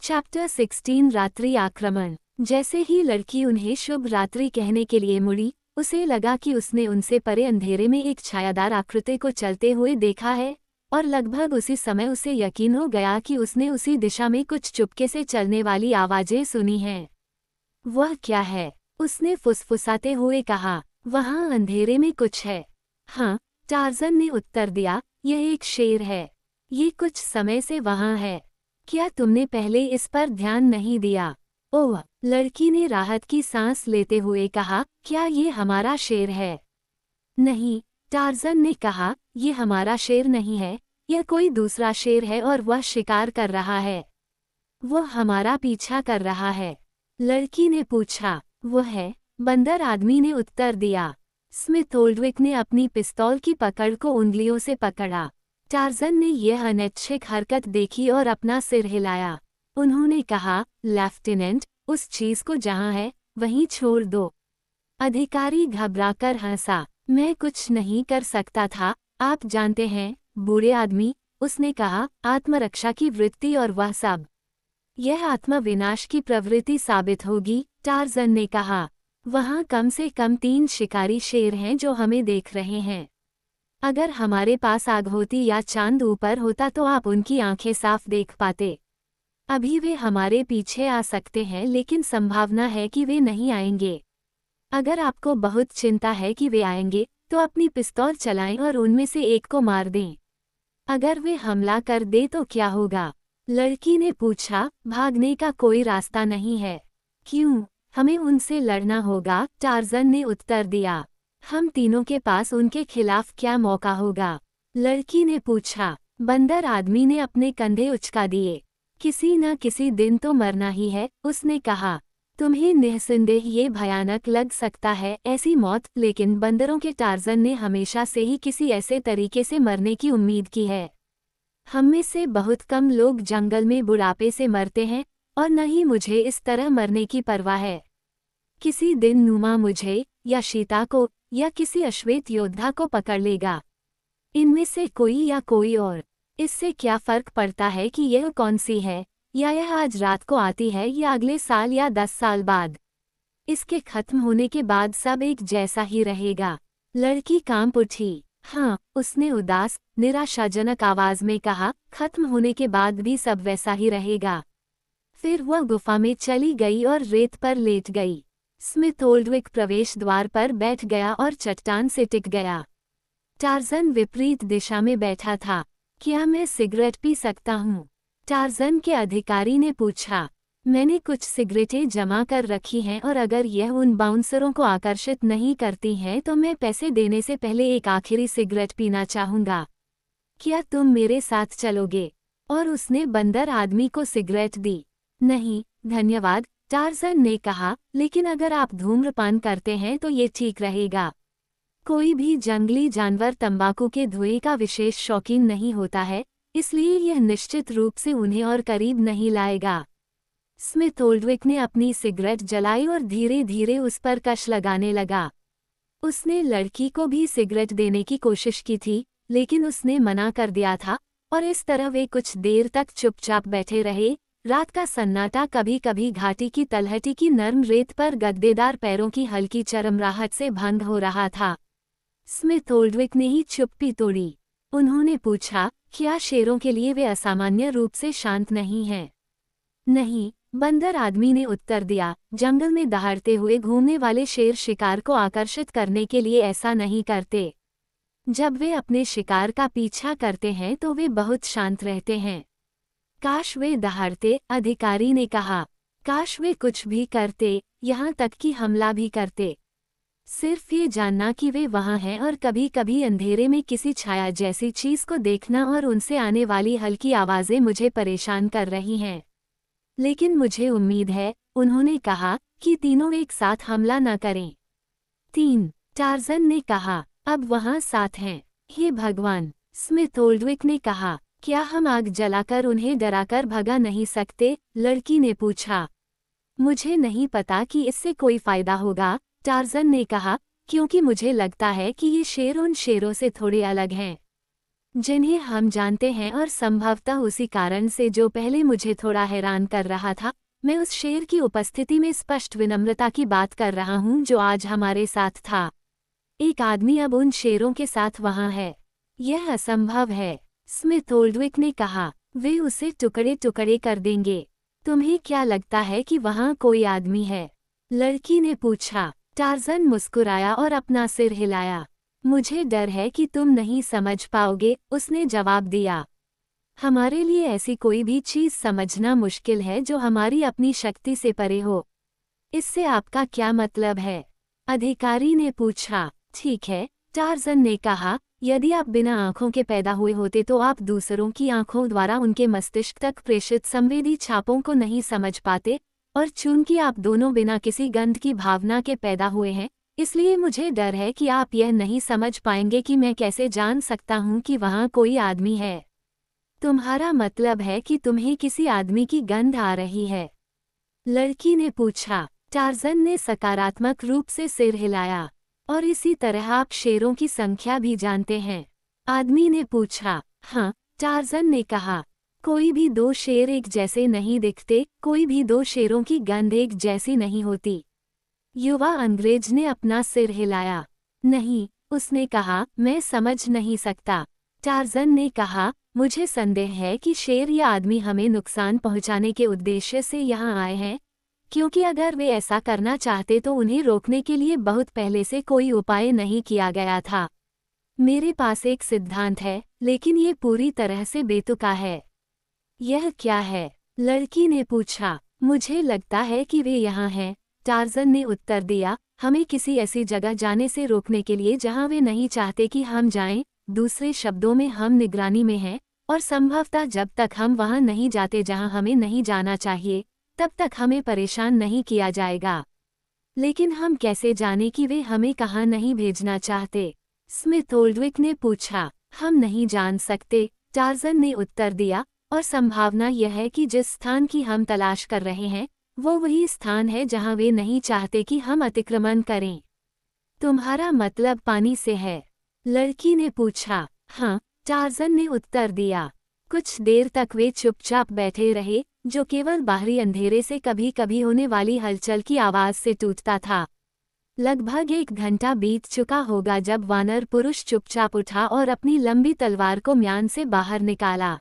Chapter 16 रात्रि आक्रमण। जैसे ही लड़की उन्हें शुभ रात्रि कहने के लिए मुड़ी, उसे लगा कि उसने उनसे परे अंधेरे में एक छायादार आकृति को चलते हुए देखा है, और लगभग उसी समय उसे यकीन हो गया कि उसने उसी दिशा में कुछ चुपके से चलने वाली आवाजें सुनी हैं। वह क्या है? उसने फुसफुसाते हुए कहा। वहाँ अंधेरे में कुछ है। हाँ, टार्ज़न ने उत्तर दिया, यह एक शेर है। ये कुछ समय से वहाँ है। क्या तुमने पहले इस पर ध्यान नहीं दिया? ओह, लड़की ने राहत की सांस लेते हुए कहा, क्या ये हमारा शेर है? नहीं, टार्ज़न ने कहा, ये हमारा शेर नहीं है, यह कोई दूसरा शेर है और वह शिकार कर रहा है। वह हमारा पीछा कर रहा है। लड़की ने पूछा, वो है? बंदर आदमी ने उत्तर दिया। स्मिथ ओल्डविक ने अपनी पिस्तौल की पकड़ को उंगलियों से पकड़ा। टार्ज़न ने यह अनैच्छिक हरकत देखी और अपना सिर हिलाया। उन्होंने कहा, लेफ्टिनेंट, उस चीज को जहां है, वहीं छोड़ दो। अधिकारी घबराकर हंसा। मैं कुछ नहीं कर सकता था, आप जानते हैं, बूढ़े आदमी, उसने कहा, आत्मरक्षा की वृत्ति और वह सब। यह आत्मविनाश की प्रवृत्ति साबित होगी, टार्ज़न ने कहा। वहाँ कम से कम 3 शिकारी शेर हैं जो हमें देख रहे हैं। अगर हमारे पास आग होती या चांद ऊपर होता तो आप उनकी आंखें साफ देख पाते। अभी वे हमारे पीछे आ सकते हैं, लेकिन संभावना है कि वे नहीं आएंगे। अगर आपको बहुत चिंता है कि वे आएंगे, तो अपनी पिस्तौल चलाएं और उनमें से एक को मार दें। अगर वे हमला कर दे तो क्या होगा? लड़की ने पूछा। भागने का कोई रास्ता नहीं है। क्यों? हमें उनसे लड़ना होगा, टार्ज़न ने उत्तर दिया। हम तीनों के पास उनके खिलाफ क्या मौका होगा? लड़की ने पूछा। बंदर आदमी ने अपने कंधे उचका दिए। किसी न किसी दिन तो मरना ही है, उसने कहा। तुम्हें निःसंदेह ये भयानक लग सकता है, ऐसी मौत, लेकिन बंदरों के टार्ज़न ने हमेशा से ही किसी ऐसे तरीके से मरने की उम्मीद की है। हम में से बहुत कम लोग जंगल में बुढ़ापे से मरते हैं, और न ही मुझे इस तरह मरने की परवाह है। किसी दिन नुमा मुझे, या शीता को, या किसी अश्वेत योद्धा को पकड़ लेगा। इनमें से कोई या कोई और। इससे क्या फर्क पड़ता है कि यह कौन सी है, या यह आज रात को आती है या अगले साल या 10 साल बाद। इसके खत्म होने के बाद सब एक जैसा ही रहेगा। लड़की कांप उठी। हाँ, उसने उदास, निराशाजनक आवाज में कहा, खत्म होने के बाद भी सब वैसा ही रहेगा। फिर वह गुफा में चली गई और रेत पर लेट गई। स्मिथ ओल्डविक प्रवेश द्वार पर बैठ गया और चट्टान से टिक गया। टार्ज़न विपरीत दिशा में बैठा था। क्या मैं सिगरेट पी सकता हूँ? टार्ज़न के अधिकारी ने पूछा। मैंने कुछ सिगरेटें जमा कर रखी हैं और अगर यह उन बाउंसरों को आकर्षित नहीं करती हैं तो मैं पैसे देने से पहले एक आखिरी सिगरेट पीना चाहूँगा। क्या तुम मेरे साथ चलोगे? और उसने बंदर आदमी को सिगरेट दी। नहीं, धन्यवाद, टार्ज़न ने कहा, लेकिन अगर आप धूम्रपान करते हैं तो ये ठीक रहेगा। कोई भी जंगली जानवर तंबाकू के धुएं का विशेष शौकीन नहीं होता है, इसलिए यह निश्चित रूप से उन्हें और करीब नहीं लाएगा। स्मिथ ओल्डविक ने अपनी सिगरेट जलाई और धीरे धीरे उस पर कश लगाने लगा। उसने लड़की को भी सिगरेट देने की कोशिश की थी, लेकिन उसने मना कर दिया था, और इस तरह वे कुछ देर तक चुपचाप बैठे रहे। रात का सन्नाटा कभी कभी घाटी की तलहटी की नर्म रेत पर गद्देदार पैरों की हल्की चरमराहट से भंग हो रहा था। स्मिथ ओल्डविक ने ही चुप्पी तोड़ी। उन्होंने पूछा, क्या शेरों के लिए वे असामान्य रूप से शांत नहीं हैं? नहीं, बंदर आदमी ने उत्तर दिया। जंगल में दहाड़ते हुए घूमने वाले शेर शिकार को आकर्षित करने के लिए ऐसा नहीं करते। जब वे अपने शिकार का पीछा करते हैं तो वे बहुत शांत रहते हैं। काश वे दहाड़ते, अधिकारी ने कहा। काश वे कुछ भी करते, यहाँ तक कि हमला भी करते। सिर्फ ये जानना कि वे वहाँ हैं और कभी कभी अंधेरे में किसी छाया जैसी चीज को देखना और उनसे आने वाली हल्की आवाजें मुझे परेशान कर रही हैं। लेकिन मुझे उम्मीद है, उन्होंने कहा, कि तीनों एक साथ हमला न करें। 3, टार्ज़न ने कहा, अब वहाँ 7 हैं। हे भगवान, स्मिथ ओल्डविक ने कहा, क्या हम आग जलाकर उन्हें डराकर भगा नहीं सकते? लड़की ने पूछा। मुझे नहीं पता कि इससे कोई फायदा होगा, टार्ज़न ने कहा, क्योंकि मुझे लगता है कि ये शेर उन शेरों से थोड़े अलग हैं। जिन्हें हम जानते हैं, और संभवतः उसी कारण से जो पहले मुझे थोड़ा हैरान कर रहा था, मैं उस शेर की उपस्थिति में स्पष्ट विनम्रता की बात कर रहा हूँ जो आज हमारे साथ था। एक आदमी अब उन शेरों के साथ वहाँ है। यह असंभव है, स्मिथ ओल्डविक ने कहा। वे उसे टुकड़े टुकड़े कर देंगे। तुम्हें क्या लगता है कि वहाँ कोई आदमी है? लड़की ने पूछा। टार्ज़न मुस्कुराया और अपना सिर हिलाया। मुझे डर है कि तुम नहीं समझ पाओगे, उसने जवाब दिया। हमारे लिए ऐसी कोई भी चीज़ समझना मुश्किल है जो हमारी अपनी शक्ति से परे हो। इससे आपका क्या मतलब है? अधिकारी ने पूछा। ठीक है, टार्ज़न ने कहा, यदि आप बिना आँखों के पैदा हुए होते तो आप दूसरों की आँखों द्वारा उनके मस्तिष्क तक प्रेषित संवेदी छापों को नहीं समझ पाते, और चूंकि आप दोनों बिना किसी गंध की भावना के पैदा हुए हैं, इसलिए मुझे डर है कि आप यह नहीं समझ पाएंगे कि मैं कैसे जान सकता हूँ कि वहाँ कोई आदमी है। तुम्हारा मतलब है कि तुम्हें किसी आदमी की गंध आ रही है? लड़की ने पूछा। टार्ज़न ने सकारात्मक रूप से सिर हिलाया। और इसी तरह आप शेरों की संख्या भी जानते हैं? आदमी ने पूछा। हाँ, टार्ज़न ने कहा। कोई भी दो शेर एक जैसे नहीं दिखते, कोई भी दो शेरों की गंध एक जैसी नहीं होती। युवा अंग्रेज ने अपना सिर हिलाया। नहीं, उसने कहा, मैं समझ नहीं सकता। टार्ज़न ने कहा, मुझे संदेह है कि शेर या आदमी हमें नुकसान पहुंचाने के उद्देश्य से यहाँ आए हैं, क्योंकि अगर वे ऐसा करना चाहते तो उन्हें रोकने के लिए बहुत पहले से कोई उपाय नहीं किया गया था। मेरे पास एक सिद्धांत है, लेकिन ये पूरी तरह से बेतुका है। यह क्या है? लड़की ने पूछा। मुझे लगता है कि वे यहाँ हैं, टार्ज़न ने उत्तर दिया, हमें किसी ऐसी जगह जाने से रोकने के लिए जहाँ वे नहीं चाहते कि हम जाएं। दूसरे शब्दों में, हम निगरानी में हैं, और संभवतः जब तक हम वहाँ नहीं जाते जहाँ हमें नहीं जाना चाहिए, तब तक हमें परेशान नहीं किया जाएगा। लेकिन हम कैसे जाने कि वे हमें कहाँ नहीं भेजना चाहते? स्मिथ ओल्डविक ने पूछा। हम नहीं जान सकते, टार्ज़न ने उत्तर दिया, और संभावना यह है कि जिस स्थान की हम तलाश कर रहे हैं, वो वही स्थान है जहाँ वे नहीं चाहते कि हम अतिक्रमण करें। तुम्हारा मतलब पानी से है? लड़की ने पूछा। हाँ, टार्ज़न ने उत्तर दिया। कुछ देर तक वे चुपचाप बैठे रहे, जो केवल बाहरी अंधेरे से कभी कभी होने वाली हलचल की आवाज़ से टूटता था। लगभग 1 घंटा बीत चुका होगा जब वानर पुरुष चुपचाप उठा और अपनी लंबी तलवार को म्यान से बाहर निकाला।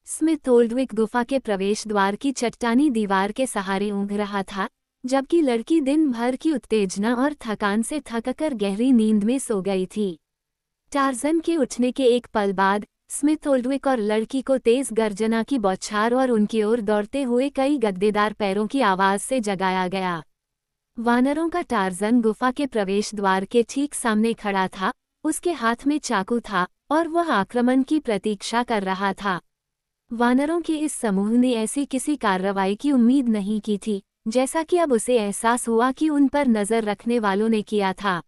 स्मिथ ओल्डविक गुफा के प्रवेश द्वार की चट्टानी दीवार के सहारे ऊँघ रहा था, जबकि लड़की दिन भर की उत्तेजना और थकान से थककर गहरी नींद में सो गई थी। टार्ज़न के उठने के एक पल बाद स्मिथ ओल्डविक और लड़की को तेज गर्जना की बौछार और उनकी ओर दौड़ते हुए कई गद्देदार पैरों की आवाज़ से जगाया गया। वानरों का टार्ज़न गुफा के प्रवेश द्वार के ठीक सामने खड़ा था, उसके हाथ में चाकू था, और वह आक्रमण की प्रतीक्षा कर रहा था। वानरों के इस समूह ने ऐसी किसी कार्रवाई की उम्मीद नहीं की थी, जैसा कि अब उसे एहसास हुआ कि उन पर नज़र रखने वालों ने किया था।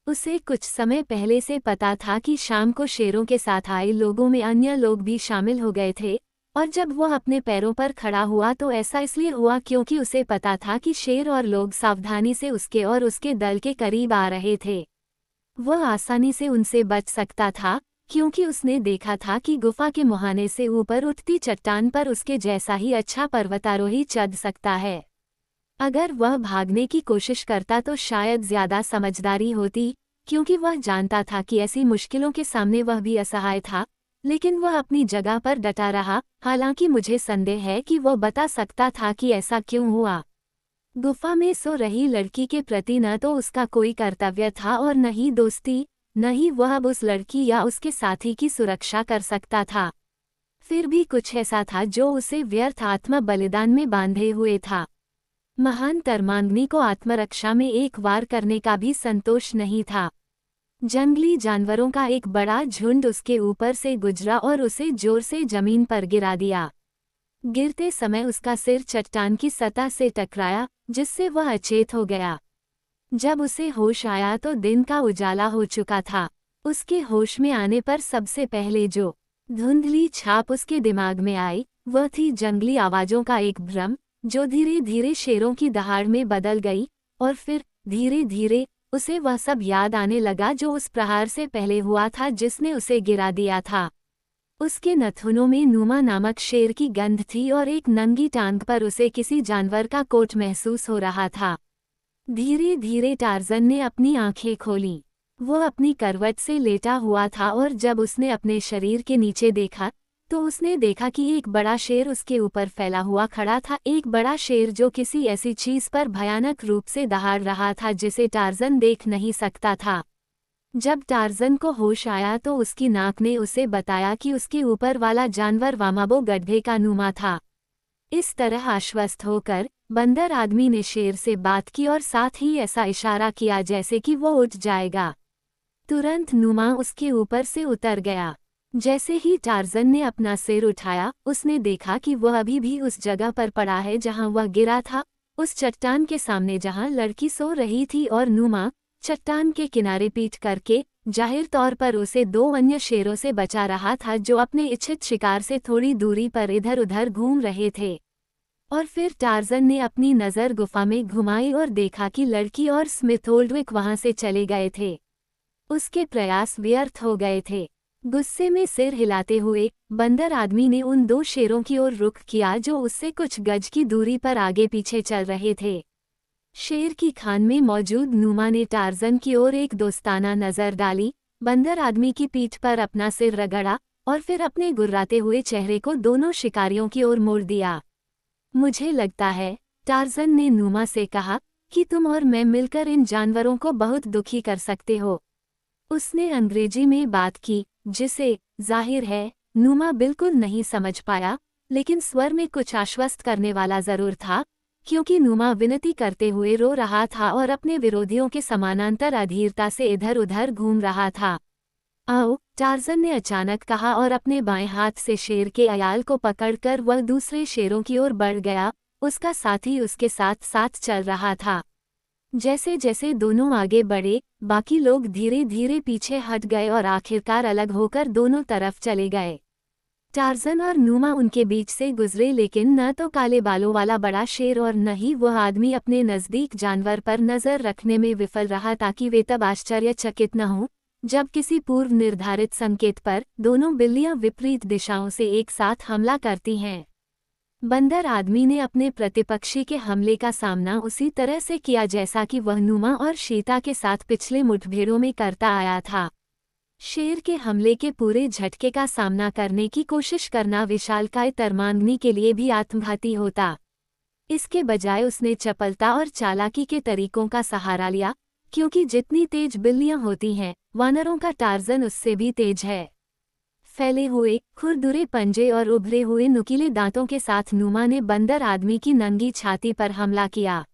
उसे कुछ समय पहले से पता था कि शाम को शेरों के साथ आए लोगों में अन्य लोग भी शामिल हो गए थे, और जब वह अपने पैरों पर खड़ा हुआ तो ऐसा इसलिए हुआ क्योंकि उसे पता था कि शेर और लोग सावधानी से उसके और उसके दल के करीब आ रहे थे। वह आसानी से उनसे बच सकता था, क्योंकि उसने देखा था कि गुफा के मुहाने से ऊपर उठती चट्टान पर उसके जैसा ही अच्छा पर्वतारोही चढ़ सकता है। अगर वह भागने की कोशिश करता तो शायद ज्यादा समझदारी होती, क्योंकि वह जानता था कि ऐसी मुश्किलों के सामने वह भी असहाय था, लेकिन वह अपनी जगह पर डटा रहा। हालांकि मुझे संदेह है कि वह बता सकता था कि ऐसा क्यों हुआ। गुफा में सो रही लड़की के प्रति न तो उसका कोई कर्तव्य था और न ही दोस्ती, न ही वह अब उस लड़की या उसके साथी की सुरक्षा कर सकता था। फिर भी कुछ ऐसा था जो उसे व्यर्थ आत्म बलिदान में बांधे हुए था। महान तरमांगनी को आत्मरक्षा में एक वार करने का भी संतोष नहीं था। जंगली जानवरों का एक बड़ा झुंड उसके ऊपर से गुजरा और उसे जोर से जमीन पर गिरा दिया। गिरते समय उसका सिर चट्टान की सतह से टकराया, जिससे वह अचेत हो गया। जब उसे होश आया तो दिन का उजाला हो चुका था। उसके होश में आने पर सबसे पहले जो धुंधली छाप उसके दिमाग में आई, वह थी जंगली आवाज़ों का एक भ्रम, जो धीरे धीरे शेरों की दहाड़ में बदल गई, और फिर धीरे धीरे उसे वह सब याद आने लगा जो उस प्रहार से पहले हुआ था जिसने उसे गिरा दिया था। उसके नथुनों में नुमा नामक शेर की गंध थी और एक नंगी टांग पर उसे किसी जानवर का कोट महसूस हो रहा था। धीरे धीरे टार्जन ने अपनी आंखें खोलीं। वो अपनी करवट से लेटा हुआ था और जब उसने अपने शरीर के नीचे देखा तो उसने देखा कि एक बड़ा शेर उसके ऊपर फैला हुआ खड़ा था, एक बड़ा शेर जो किसी ऐसी चीज पर भयानक रूप से दहाड़ रहा था जिसे टार्जन देख नहीं सकता था। जब टार्जन को होश आया तो उसकी नाक ने उसे बताया कि उसके ऊपर वाला जानवर वामाबो गड्ढे का नुमा था। इस तरह आश्वस्त होकर बंदर आदमी ने शेर से बात की और साथ ही ऐसा इशारा किया जैसे कि वो उठ जाएगा। तुरंत नुमा उसके ऊपर से उतर गया। जैसे ही टार्जन ने अपना सिर उठाया उसने देखा कि वह अभी भी उस जगह पर पड़ा है जहां वह गिरा था, उस चट्टान के सामने जहां लड़की सो रही थी, और नुमा चट्टान के किनारे पीठ करके जाहिर तौर पर उसे दो अन्य शेरों से बचा रहा था जो अपने इच्छित शिकार से थोड़ी दूरी पर इधर उधर घूम रहे थे। और फिर टार्जन ने अपनी नज़र गुफा में घुमाई और देखा कि लड़की और स्मिथ ओल्डविक वहां से चले गए थे। उसके प्रयास व्यर्थ हो गए थे। गुस्से में सिर हिलाते हुए बंदर आदमी ने उन दो शेरों की ओर रुख किया जो उससे कुछ गज की दूरी पर आगे पीछे चल रहे थे। शेर की खान में मौजूद नुमा ने टार्जन की ओर एक दोस्ताना नजर डाली, बंदर आदमी की पीठ पर अपना सिर रगड़ा और फिर अपने गुर्राते हुए चेहरे को दोनों शिकारियों की ओर मोड़ दिया। मुझे लगता है, टार्जन ने नुमा से कहा, कि तुम और मैं मिलकर इन जानवरों को बहुत दुखी कर सकते हो। उसने अंग्रेजी में बात की जिसे, जाहिर है, नुमा बिल्कुल नहीं समझ पाया, लेकिन स्वर में कुछ आश्वस्त करने वाला जरूर था, क्योंकि नुमा विनती करते हुए रो रहा था और अपने विरोधियों के समानांतर अधीरता से इधर उधर घूम रहा था। आओ, टार्जन ने अचानक कहा और अपने बाएं हाथ से शेर के अयाल को पकड़कर वह दूसरे शेरों की ओर बढ़ गया। उसका साथी उसके साथ साथ चल रहा था। जैसे जैसे दोनों आगे बढ़े, बाकी लोग धीरे धीरे पीछे हट गए और आखिरकार अलग होकर दोनों तरफ चले गए। टार्जन और नुमा उनके बीच से गुजरे, लेकिन न तो काले बालों वाला बड़ा शेर और न ही वह आदमी अपने नज़दीक जानवर पर नज़र रखने में विफल रहा ताकि वे तब आश्चर्यचकित न हों जब किसी पूर्व निर्धारित संकेत पर दोनों बिल्लियां विपरीत दिशाओं से एक साथ हमला करती हैं। बंदर आदमी ने अपने प्रतिपक्षी के हमले का सामना उसी तरह से किया जैसा कि वह नुमा और शीता के साथ पिछले मुठभेड़ों में करता आया था। शेर के हमले के पूरे झटके का सामना करने की कोशिश करना विशालकाय तरमांगनी के लिए भी आत्मघाती होता। इसके बजाय उसने चपलता और चालाकी के तरीकों का सहारा लिया, क्योंकि जितनी तेज बिल्लियां होती हैं, वानरों का टार्जन उससे भी तेज है। फैले हुए खुरदुरे पंजे और उभरे हुए नुकीले दांतों के साथ नुमा ने बंदर आदमी की नंगी छाती पर हमला किया।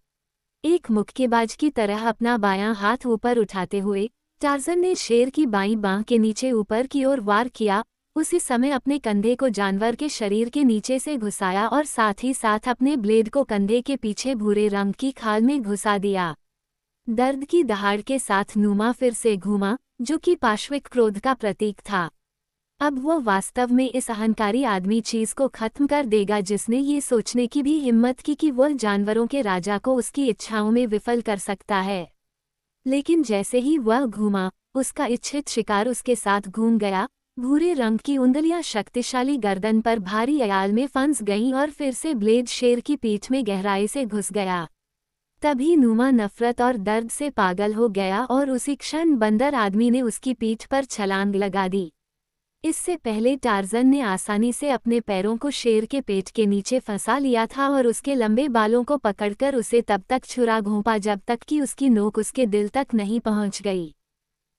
एक मुक्केबाज की तरह अपना बायां हाथ ऊपर उठाते हुए टार्जन ने शेर की बाईं बांह के नीचे ऊपर की ओर वार किया। उसी समय अपने कंधे को जानवर के शरीर के नीचे से घुसाया और साथ ही साथ अपने ब्लेड को कंधे के पीछे भूरे रंग की खाल में घुसा दिया। दर्द की दहाड़ के साथ नुमा फिर से घूमा, जो कि पाश्विक क्रोध का प्रतीक था। अब वो वास्तव में इस अहंकारी आदमी चीज को खत्म कर देगा जिसने ये सोचने की भी हिम्मत की कि वह जानवरों के राजा को उसकी इच्छाओं में विफल कर सकता है। लेकिन जैसे ही वह घूमा, उसका इच्छित शिकार उसके साथ घूम गया। भूरे रंग की उंगलियां शक्तिशाली गर्दन पर भारी अयाल में फंस गईं और फिर से ब्लेड शेर की पीठ में गहराई से घुस गया। तभी नुमा नफरत और दर्द से पागल हो गया और उसी क्षण बंदर आदमी ने उसकी पीठ पर छलांग लगा दी। इससे पहले टार्जन ने आसानी से अपने पैरों को शेर के पेट के नीचे फंसा लिया था और उसके लंबे बालों को पकड़कर उसे तब तक छुरा घोंपा जब तक कि उसकी नोक उसके दिल तक नहीं पहुंच गई।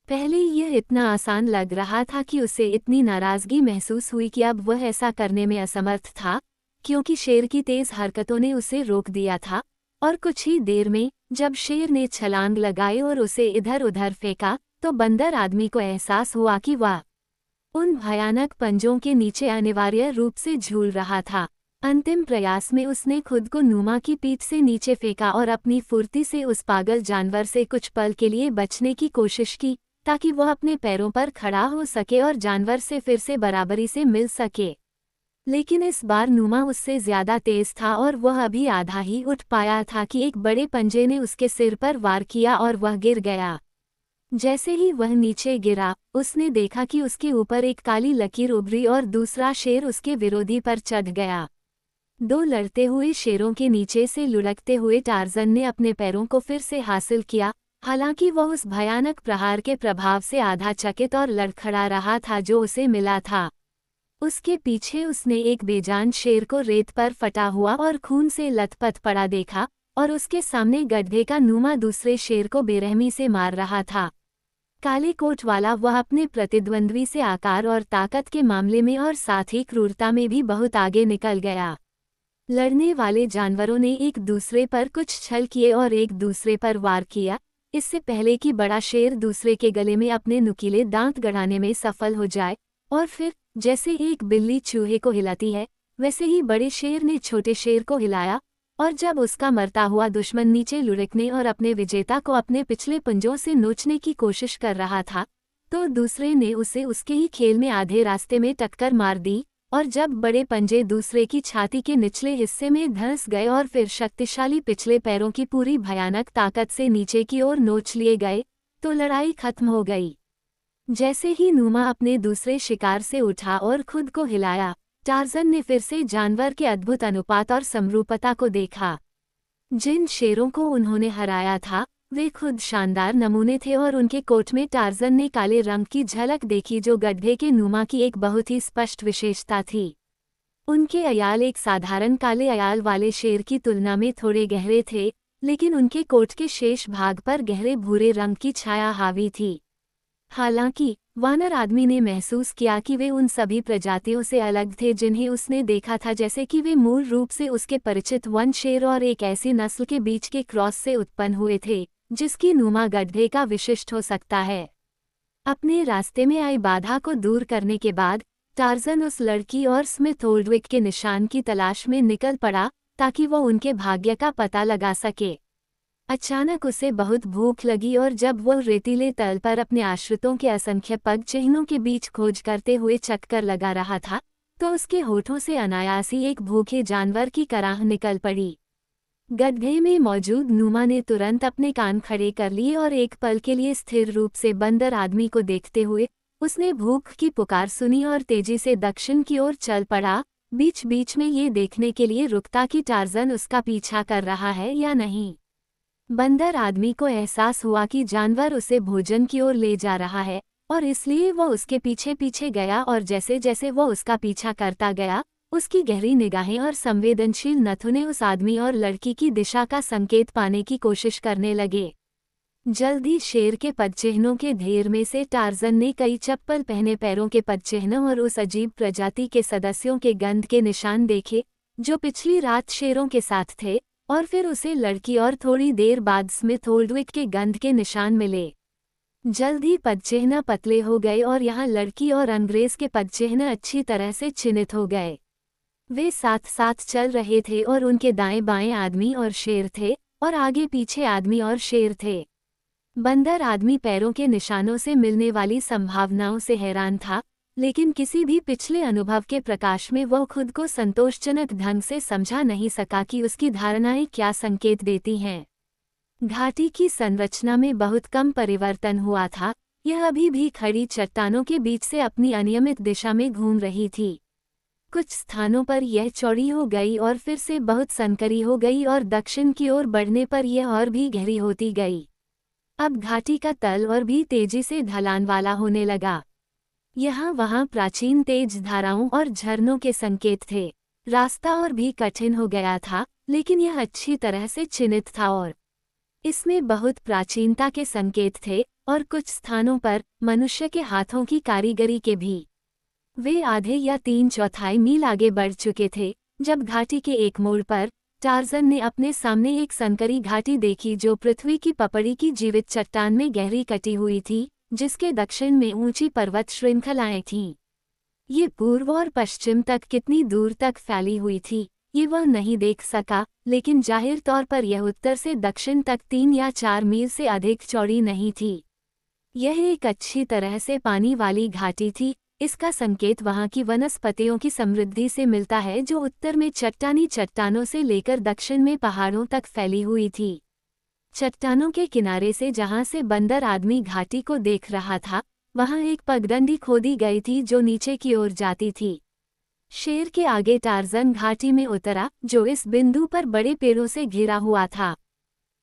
पहले यह इतना आसान लग रहा था कि उसे इतनी नाराजगी महसूस हुई कि अब वह ऐसा करने में असमर्थ था, क्योंकि शेर की तेज हरकतों ने उसे रोक दिया था। और कुछ ही देर में जब शेर ने छलांग लगाई और उसे इधर उधर फेंका, तो बंदर आदमी को एहसास हुआ कि वह उन भयानक पंजों के नीचे अनिवार्य रूप से झूल रहा था। अंतिम प्रयास में उसने खुद को नुमा की पीठ से नीचे फेंका और अपनी फुर्ती से उस पागल जानवर से कुछ पल के लिए बचने की कोशिश की, ताकि वह अपने पैरों पर खड़ा हो सके और जानवर से फिर से बराबरी से मिल सके। लेकिन इस बार नुमा उससे ज्यादा तेज था और वह अभी आधा ही उठ पाया था कि एक बड़े पंजे ने उसके सिर पर वार किया और वह गिर गया। जैसे ही वह नीचे गिरा, उसने देखा कि उसके ऊपर एक काली लकीर उभरी और दूसरा शेर उसके विरोधी पर चढ़ गया। दो लड़ते हुए शेरों के नीचे से लुढ़कते हुए टार्जन ने अपने पैरों को फिर से हासिल किया, हालांकि वह उस भयानक प्रहार के प्रभाव से आधा चकित और लड़खड़ा रहा था जो उसे मिला था। उसके पीछे उसने एक बेजान शेर को रेत पर फटा हुआ और खून से लथपथ पड़ा देखा, और उसके सामने गड्ढे का नुमा दूसरे शेर को बेरहमी से मार रहा था। काले कोट वाला वह अपने प्रतिद्वंद्वी से आकार और ताकत के मामले में और साथ ही क्रूरता में भी बहुत आगे निकल गया। लड़ने वाले जानवरों ने एक दूसरे पर कुछ छल किए और एक दूसरे पर वार किया, इससे पहले कि बड़ा शेर दूसरे के गले में अपने नुकीले दांत गड़ाने में सफल हो जाए। और फिर, जैसे एक बिल्ली चूहे को हिलाती है, वैसे ही बड़े शेर ने छोटे शेर को हिलाया, और जब उसका मरता हुआ दुश्मन नीचे लुढ़कने और अपने विजेता को अपने पिछले पंजों से नोचने की कोशिश कर रहा था, तो दूसरे ने उसे उसके ही खेल में आधे रास्ते में टक्कर मार दी। और जब बड़े पंजे दूसरे की छाती के निचले हिस्से में धंस गए और फिर शक्तिशाली पिछले पैरों की पूरी भयानक ताकत से नीचे की ओर नोच लिए गए, तो लड़ाई खत्म हो गई। जैसे ही नुमा अपने दूसरे शिकार से उठा और खुद को हिलाया, टार्जन ने फिर से जानवर के अद्भुत अनुपात और समरूपता को देखा। जिन शेरों को उन्होंने हराया था, वे खुद शानदार नमूने थे और उनके कोट में टार्जन ने काले रंग की झलक देखी जो गड्ढे के नुमा की एक बहुत ही स्पष्ट विशेषता थी। उनके अयाल एक साधारण काले अयाल वाले शेर की तुलना में थोड़े गहरे थे, लेकिन उनके कोट के शेष भाग पर गहरे भूरे रंग की छाया हावी थी। हालांकि वानर आदमी ने महसूस किया कि वे उन सभी प्रजातियों से अलग थे जिन्हें उसने देखा था, जैसे कि वे मूल रूप से उसके परिचित वन शेर और एक ऐसी नस्ल के बीच के क्रॉस से उत्पन्न हुए थे जिसकी नुमा गड्ढे का विशिष्ट हो सकता है। अपने रास्ते में आई बाधा को दूर करने के बाद टार्जन उस लड़की और स्मिथ ओल्डविक के निशान की तलाश में निकल पड़ा ताकि वो उनके भाग्य का पता लगा सके। अचानक उसे बहुत भूख लगी और जब वह रेतीले तल पर अपने आश्रितों के असंख्य पग चिन्हों के बीच खोज करते हुए चक्कर लगा रहा था, तो उसके होठों से अनायास ही एक भूखे जानवर की कराह निकल पड़ी। गड्ढे में मौजूद नुमा ने तुरंत अपने कान खड़े कर लिए और एक पल के लिए स्थिर रूप से बंदर आदमी को देखते हुए उसने भूख की पुकार सुनी और तेजी से दक्षिण की ओर चल पड़ा, बीच बीच में ये देखने के लिए रुकता कि टार्जन उसका पीछा कर रहा है या नहीं। बंदर आदमी को एहसास हुआ कि जानवर उसे भोजन की ओर ले जा रहा है, और इसलिए वह उसके पीछे पीछे गया और जैसे जैसे वह उसका पीछा करता गया, उसकी गहरी निगाहें और संवेदनशील नथुने उस आदमी और लड़की की दिशा का संकेत पाने की कोशिश करने लगे। जल्द ही शेर के पदचिह्नों के ढेर में से टार्जन ने कई चप्पल पहने पैरों के पदचिह्न और उस अजीब प्रजाति के सदस्यों के गंध के निशान देखे जो पिछली रात शेरों के साथ थे, और फिर उसे लड़की और थोड़ी देर बाद स्मिथ ओल्डविक के गंध के निशान मिले। जल्द ही पदचिह्न पतले हो गए और यहाँ लड़की और अंग्रेज के पदचिह्न अच्छी तरह से चिन्हित हो गए। वे साथ साथ चल रहे थे और उनके दाएं बाएं आदमी और शेर थे और आगे पीछे आदमी और शेर थे। बंदर आदमी पैरों के निशानों से मिलने वाली संभावनाओं से हैरान था, लेकिन किसी भी पिछले अनुभव के प्रकाश में वह खुद को संतोषजनक ढंग से समझा नहीं सका कि उसकी धारणाएं क्या संकेत देती हैं। घाटी की संरचना में बहुत कम परिवर्तन हुआ था, यह अभी भी खड़ी चट्टानों के बीच से अपनी अनियमित दिशा में घूम रही थी। कुछ स्थानों पर यह चौड़ी हो गई और फिर से बहुत संकरी हो गई और दक्षिण की ओर बढ़ने पर यह और भी गहरी होती गई। अब घाटी का तल और भी तेजी से ढलान वाला होने लगा। यहाँ वहाँ प्राचीन तेज धाराओं और झरनों के संकेत थे। रास्ता और भी कठिन हो गया था, लेकिन यह अच्छी तरह से चिन्हित था और इसमें बहुत प्राचीनता के संकेत थे और कुछ स्थानों पर मनुष्य के हाथों की कारीगरी के भी। वे आधे या 3/4 मील आगे बढ़ चुके थे जब घाटी के एक मोड़ पर टार्जन ने अपने सामने एक संकरी घाटी देखी जो पृथ्वी की पपड़ी की जीवित चट्टान में गहरी कटी हुई थी, जिसके दक्षिण में ऊंची पर्वत श्रृंखलाएं थीं। ये पूर्व और पश्चिम तक कितनी दूर तक फैली हुई थी ये वह नहीं देख सका, लेकिन जाहिर तौर पर यह उत्तर से दक्षिण तक 3 या 4 मील से अधिक चौड़ी नहीं थी। यह एक अच्छी तरह से पानी वाली घाटी थी, इसका संकेत वहाँ की वनस्पतियों की समृद्धि से मिलता है जो उत्तर में चट्टानी चट्टानों से लेकर दक्षिण में पहाड़ों तक फैली हुई थी। चट्टानों के किनारे से जहाँ से बंदर आदमी घाटी को देख रहा था, वहाँ एक पगडंडी खोदी गई थी जो नीचे की ओर जाती थी। शेर के आगे टार्जन घाटी में उतरा, जो इस बिंदु पर बड़े पेड़ों से घिरा हुआ था।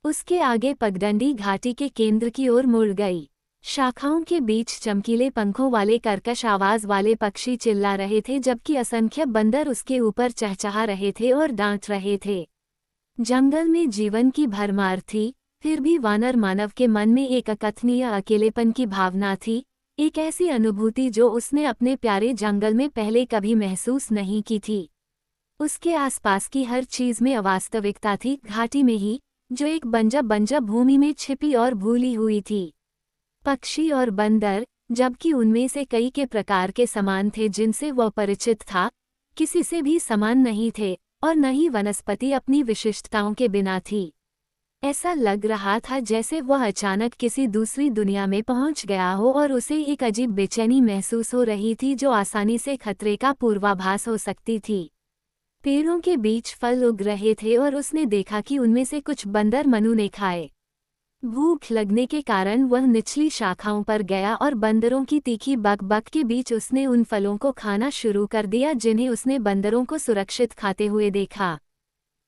उसके आगे पगडंडी घाटी के केंद्र की ओर मुड़ गई। शाखाओं के बीच चमकीले पंखों वाले कर्कश आवाज वाले पक्षी चिल्ला रहे थे, जबकि असंख्य बंदर उसके ऊपर चहचहा रहे थे और डांट रहे थे। जंगल में जीवन की भरमार थी, फिर भी वानर मानव के मन में एक अकथनीय अकेलेपन की भावना थी, एक ऐसी अनुभूति जो उसने अपने प्यारे जंगल में पहले कभी महसूस नहीं की थी। उसके आसपास की हर चीज में अवास्तविकता थी, घाटी में ही, जो एक बंजर भूमि में छिपी और भूली हुई थी। पक्षी और बंदर, जबकि उनमें से कई के प्रकार के समान थे जिनसे वह परिचित था, किसी से भी समान नहीं थे, और न ही वनस्पति अपनी विशिष्टताओं के बिना थी। ऐसा लग रहा था जैसे वह अचानक किसी दूसरी दुनिया में पहुंच गया हो और उसे एक अजीब बेचैनी महसूस हो रही थी जो आसानी से खतरे का पूर्वाभास हो सकती थी। पेड़ों के बीच फल उग रहे थे और उसने देखा कि उनमें से कुछ बंदर मनु ने खाए। भूख लगने के कारण वह निचली शाखाओं पर गया और बंदरों की तीखी बक-बक के बीच उसने उन फलों को खाना शुरू कर दिया जिन्हें उसने बंदरों को सुरक्षित खाते हुए देखा।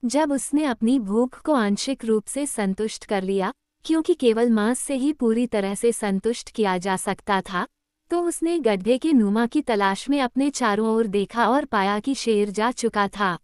जब उसने अपनी भूख को आंशिक रूप से संतुष्ट कर लिया, क्योंकि केवल मांस से ही पूरी तरह से संतुष्ट किया जा सकता था, तो उसने गड्ढे के नुमा की तलाश में अपने चारों ओर देखा और पाया कि शेर जा चुका था।